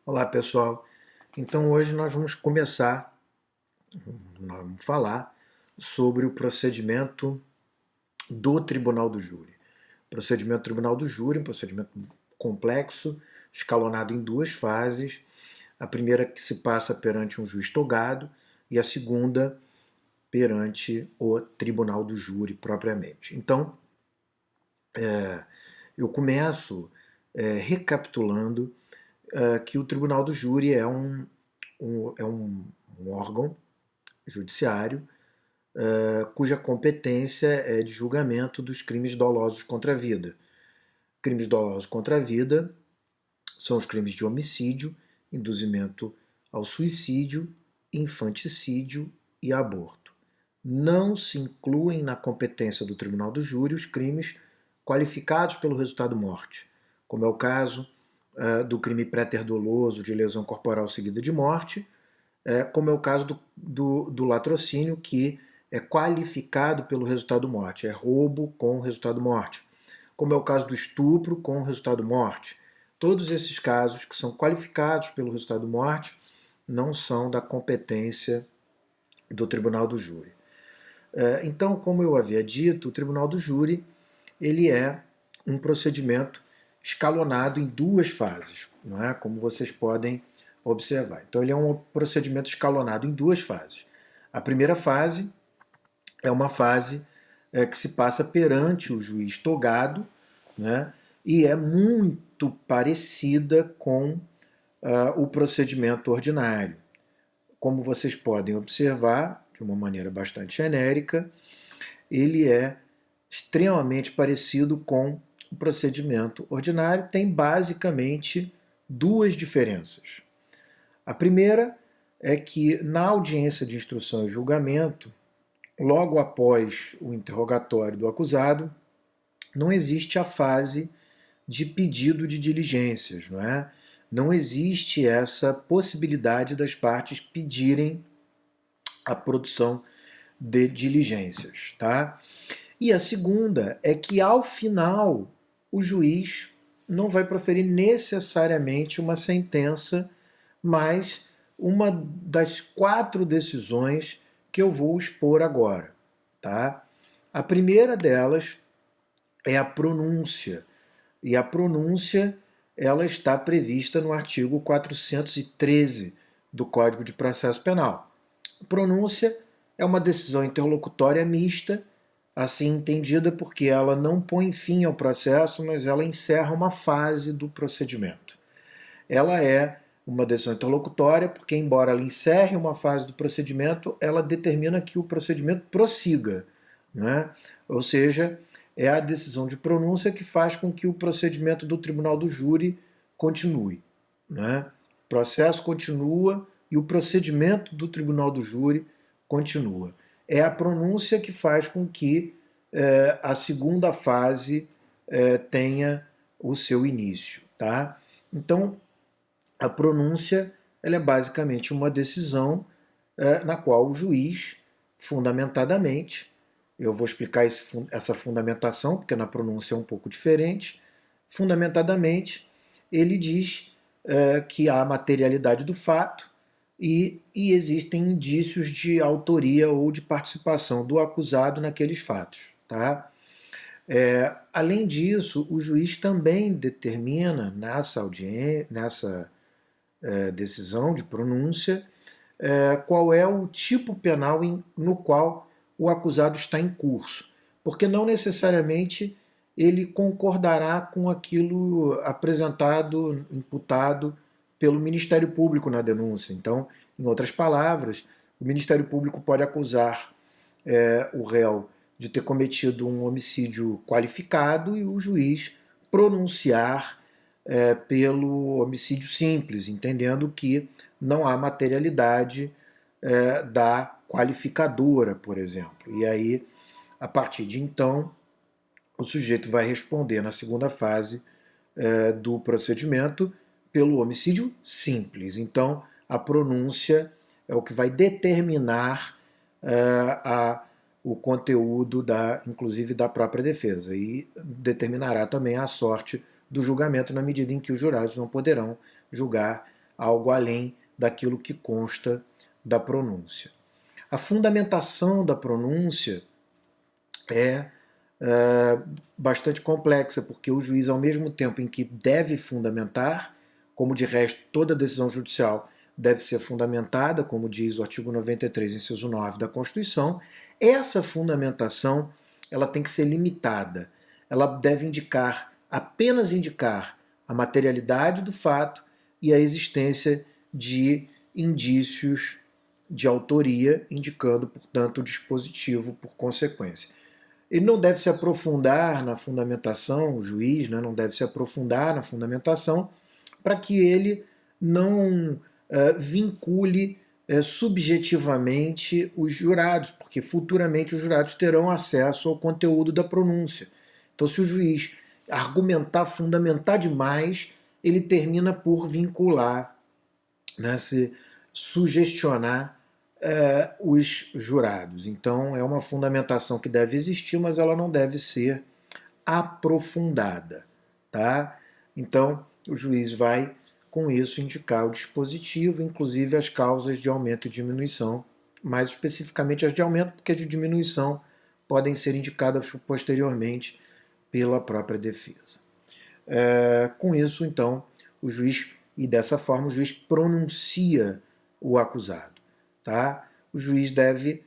Olá pessoal, então hoje nós vamos falar sobre o procedimento do Tribunal do Júri. O procedimento do Tribunal do Júri é um procedimento complexo, escalonado em duas fases. A primeira que se passa perante um juiz togado e a segunda perante o Tribunal do Júri propriamente. Então, eu começo recapitulando que o Tribunal do Júri é um órgão judiciário cuja competência é de julgamento dos crimes dolosos contra a vida. Crimes dolosos contra a vida são os crimes de homicídio, induzimento ao suicídio, infanticídio e aborto. Não se incluem na competência do Tribunal do Júri os crimes qualificados pelo resultado morte, como é o caso do crime pré-doloso de lesão corporal seguida de morte, como é o caso do latrocínio, que é qualificado pelo resultado morte, é roubo com resultado morte, como é o caso do estupro com resultado morte. Todos esses casos que são qualificados pelo resultado morte não são da competência do Tribunal do Júri. Então, como eu havia dito, o Tribunal do Júri ele é um procedimento escalonado em duas fases, não é? Como vocês podem observar. Então, ele é um procedimento escalonado em duas fases. A primeira fase é uma fase que se passa perante o juiz togado, né? E é muito parecida com o procedimento ordinário. Como vocês podem observar, de uma maneira bastante genérica, ele é extremamente parecido com o procedimento ordinário, tem basicamente duas diferenças. A primeira é que na audiência de instrução e julgamento, logo após o interrogatório do acusado, não existe a fase de pedido de diligências, não é? Não existe essa possibilidade das partes pedirem a produção de diligências, tá? E a segunda é que, ao final, o juiz não vai proferir necessariamente uma sentença, mas uma das 4 decisões que eu vou expor agora. Tá? A primeira delas é a pronúncia. E a pronúncia ela está prevista no artigo 413 do Código de Processo Penal. A pronúncia é uma decisão interlocutória mista, assim entendida porque ela não põe fim ao processo, mas ela encerra uma fase do procedimento. Ela é uma decisão interlocutória porque, embora ela encerre uma fase do procedimento, ela determina que o procedimento prossiga, né? Ou seja, é a decisão de pronúncia que faz com que o procedimento do Tribunal do Júri continue, né? O processo continua e o procedimento do Tribunal do Júri continua. É a pronúncia que faz com que a segunda fase tenha o seu início, tá? Então, a pronúncia ela é basicamente uma decisão na qual o juiz, fundamentadamente, eu vou explicar essa fundamentação, porque na pronúncia é um pouco diferente, fundamentadamente, ele diz que há materialidade do fato e existem indícios de autoria ou de participação do acusado naqueles fatos. Tá? Além disso, o juiz também determina nessa decisão de pronúncia qual é o tipo penal no qual o acusado está em curso, porque não necessariamente ele concordará com aquilo apresentado, imputado pelo Ministério Público na denúncia. Então, em outras palavras, o Ministério Público pode acusar o réu de ter cometido um homicídio qualificado e o juiz pronunciar pelo homicídio simples, entendendo que não há materialidade da qualificadora, por exemplo. E aí, a partir de então, o sujeito vai responder na segunda fase do procedimento pelo homicídio simples. Então, a pronúncia é o que vai determinar o conteúdo, inclusive da própria defesa, e determinará também a sorte do julgamento na medida em que os jurados não poderão julgar algo além daquilo que consta da pronúncia. A fundamentação da pronúncia é bastante complexa, porque o juiz, ao mesmo tempo em que deve fundamentar, como de resto toda decisão judicial deve ser fundamentada, como diz o artigo 93, inciso 9 da Constituição, essa fundamentação ela tem que ser limitada. Ela deve apenas indicar a materialidade do fato e a existência de indícios de autoria, indicando, portanto, o dispositivo por consequência. Ele não deve se aprofundar na fundamentação, o juiz, né, não deve se aprofundar na fundamentação para que ele não vincule subjetivamente os jurados, porque futuramente os jurados terão acesso ao conteúdo da pronúncia. Então, se o juiz argumentar, fundamentar demais, ele termina por vincular, né, se sugestionar os jurados. Então, é uma fundamentação que deve existir, mas ela não deve ser aprofundada. Tá? Então, o juiz vai, com isso, indicar o dispositivo, inclusive as causas de aumento e diminuição, mais especificamente as de aumento, porque as de diminuição podem ser indicadas posteriormente pela própria defesa. Com isso, então, o juiz, e dessa forma, o juiz pronuncia o acusado. Tá? O juiz deve,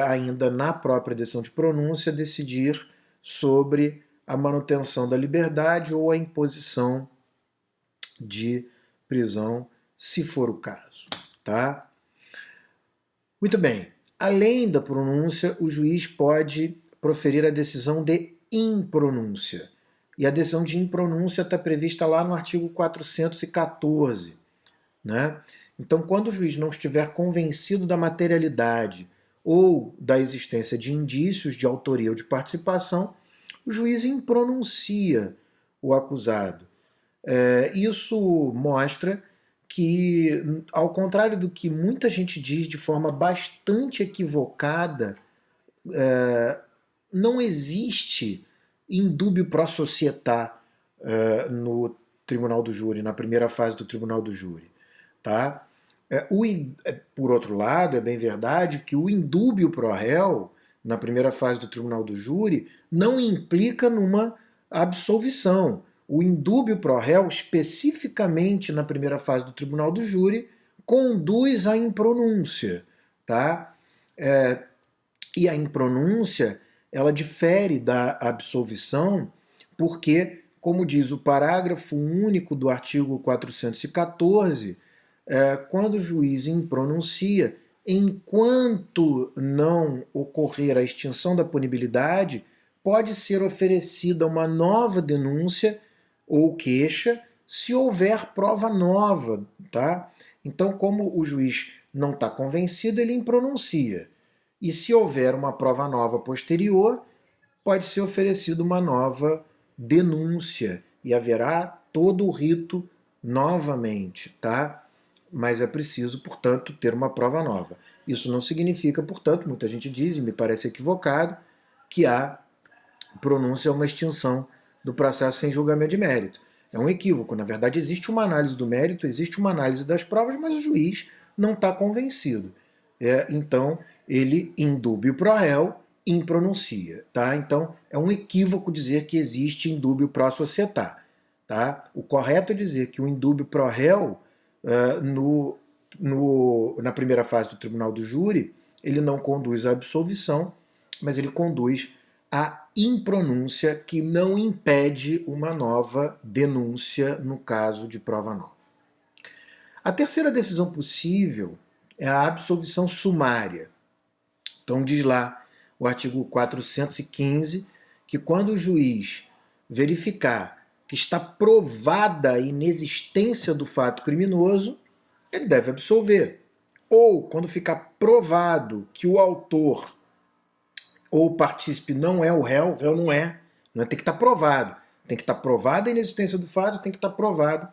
ainda na própria decisão de pronúncia, decidir sobre a manutenção da liberdade ou a imposição de prisão, se for o caso. Tá? Muito bem. Além da pronúncia, o juiz pode proferir a decisão de impronúncia. E a decisão de impronúncia está prevista lá no artigo 414. Né? Então, quando o juiz não estiver convencido da materialidade ou da existência de indícios de autoria ou de participação, o juiz impronuncia o acusado. Isso mostra que, ao contrário do que muita gente diz de forma bastante equivocada, não existe indúbio pro società no tribunal do júri, na primeira fase do tribunal do júri. Tá? Por outro lado, é bem verdade que o indúbio pro réu, na primeira fase do tribunal do júri, não implica numa absolvição. O indúbio pro réu, especificamente na primeira fase do tribunal do júri, conduz à impronúncia. Tá? E a impronúncia, ela difere da absolvição porque, como diz o parágrafo único do artigo 414, quando o juiz impronuncia, enquanto não ocorrer a extinção da punibilidade, pode ser oferecida uma nova denúncia ou queixa se houver prova nova. Tá? Então, como o juiz não está convencido, ele impronuncia. E se houver uma prova nova posterior, pode ser oferecida uma nova denúncia e haverá todo o rito novamente, tá? Mas é preciso, portanto, ter uma prova nova. Isso não significa, portanto, muita gente diz, e me parece equivocado, que a pronúncia é uma extinção do processo sem julgamento de mérito. É um equívoco. Na verdade, existe uma análise do mérito, existe uma análise das provas, mas o juiz não está convencido. Então, ele indúbio pro réu, impronuncia. Tá? Então, é um equívoco dizer que existe indúbio pro società. Tá? O correto é dizer que o indúbio pro réu, na primeira fase do tribunal do júri, ele não conduz à absolvição, mas ele conduz à impronúncia, que não impede uma nova denúncia no caso de prova nova. A terceira decisão possível é a absolvição sumária. Então diz lá o artigo 415 que quando o juiz verificar que está provada a inexistência do fato criminoso, ele deve absolver. Ou quando ficar provado que o autor ou o partícipe não é o réu não é, tem que estar provado. Tem que estar provada a inexistência do fato, tem que estar provado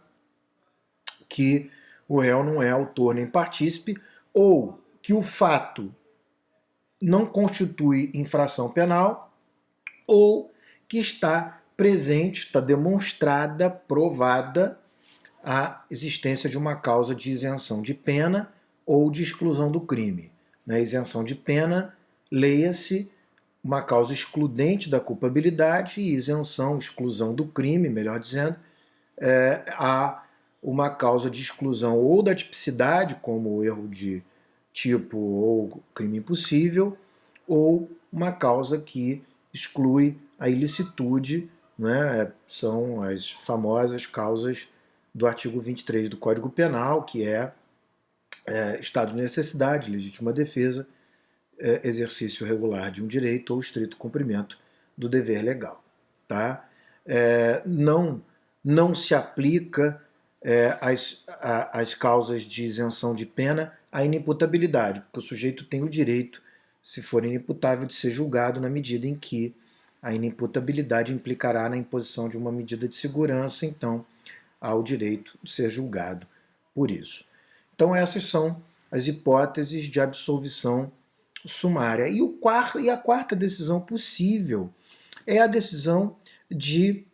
que o réu não é autor nem partícipe, ou que o fato não constitui infração penal, ou que está presente, está demonstrada, provada a existência de uma causa de isenção de pena ou de exclusão do crime. Na isenção de pena, leia-se uma causa excludente da culpabilidade e isenção, exclusão do crime, melhor dizendo, há uma causa de exclusão ou da tipicidade, como o erro de tipo ou crime impossível, ou uma causa que exclui a ilicitude, né? São as famosas causas do artigo 23 do Código Penal, que é estado de necessidade, legítima defesa, exercício regular de um direito ou estrito cumprimento do dever legal. Tá? Não se aplica as causas de isenção de pena à inimputabilidade, porque o sujeito tem o direito, se for inimputável, de ser julgado na medida em que a inimputabilidade implicará na imposição de uma medida de segurança, então há o direito de ser julgado por isso. Então essas são as hipóteses de absolvição sumária. E a quarta decisão possível é a decisão de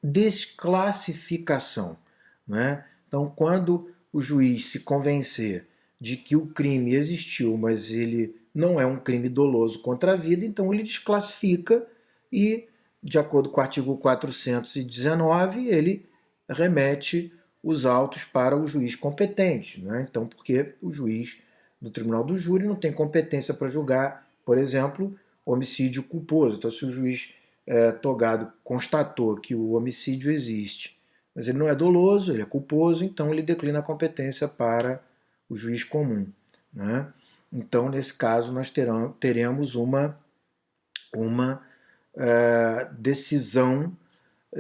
desclassificação. Né? Então, quando o juiz se convencer de que o crime existiu, mas ele não é um crime doloso contra a vida, então ele desclassifica e, de acordo com o artigo 419, ele remete os autos para o juiz competente. Né? Então, porque o juiz do tribunal do júri não tem competência para julgar, por exemplo, homicídio culposo. Então, se o juiz togado constatou que o homicídio existe, mas ele não é doloso, ele é culposo, então ele declina a competência para o juiz comum. Né? Então, nesse caso, nós teremos uma decisão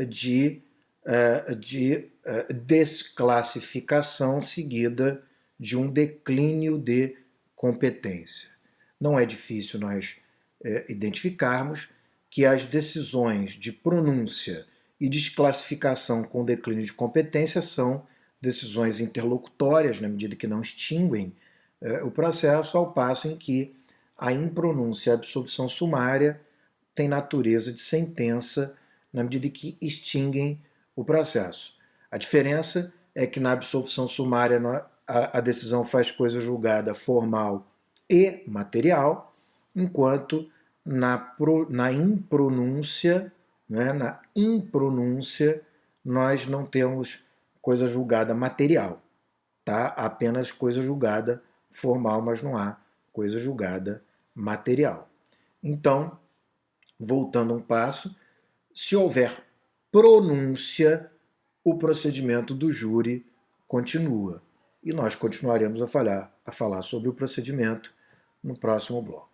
de desclassificação seguida de um declínio de competência. Não é difícil nós identificarmos que as decisões de pronúncia e desclassificação com declínio de competência são decisões interlocutórias, na medida que não extinguem o processo, ao passo em que a impronúncia e a absolvição sumária têm natureza de sentença, na medida que extinguem o processo. A diferença é que na absolvição sumária a decisão faz coisa julgada formal e material, enquanto na impronúncia, né, nós não temos coisa julgada material, tá? Apenas coisa julgada formal, mas não há coisa julgada material. Então, voltando um passo, se houver pronúncia, o procedimento do júri continua. E nós continuaremos a falar sobre o procedimento no próximo bloco.